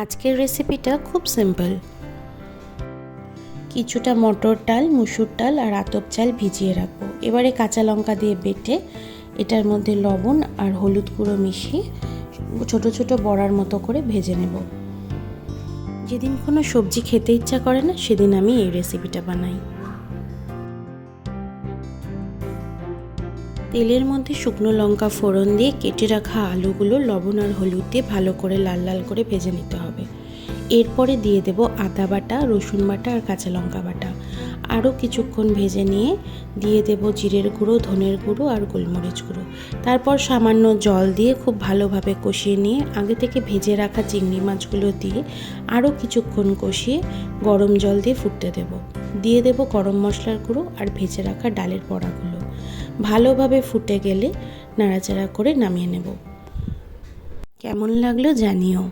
আজকের রেসিপিটা খুব সিম্পল। কিছুটা মটর ডাল, মুসুর ডাল আর আতপ চাল ভিজিয়ে রাখবো। এবারে কাঁচা লঙ্কা দিয়ে বেটে এটার মধ্যে লবণ আর হলুদ গুঁড়ো মিশিয়ে ছোট ছোট বড়ার মতো করে ভেজে নেব। যেদিন কোনো সবজি খেতে ইচ্ছা করে না সেদিন আমি এই রেসিপিটা বানাই। তেলের মধ্যে শুকনো লঙ্কা ফোড়ন দিয়ে কেটে রাখা আলুগুলো লবণ আর হলুদ দিয়ে ভালো করে লাল লাল করে ভেজে নিতে হবে। এরপরে দিয়ে দেব আদা বাটা, রসুন বাটা আর কাঁচা লঙ্কা বাটা। আরও কিছুক্ষণ ভেজে নিয়ে দিয়ে দেব জিরের গুঁড়ো, ধনের গুঁড়ো আর গোলমরিচ গুঁড়ো। তারপর সামান্য জল দিয়ে খুব ভালোভাবে কষিয়ে নিয়ে আগে থেকে ভেজে রাখা চিংড়ি মাছগুলো দিয়ে আরও কিছুক্ষণ কষিয়ে গরম জল দিয়ে ফুটতে দেব। দিয়ে দেব গরম মশলার গুঁড়ো আর ভেজে রাখা ডালের বড়াগুলো। ভালোভাবে ফুটে গেলে নাড়াচাড়া করে নামিয়ে নেব। কেমন লাগলো জানিও।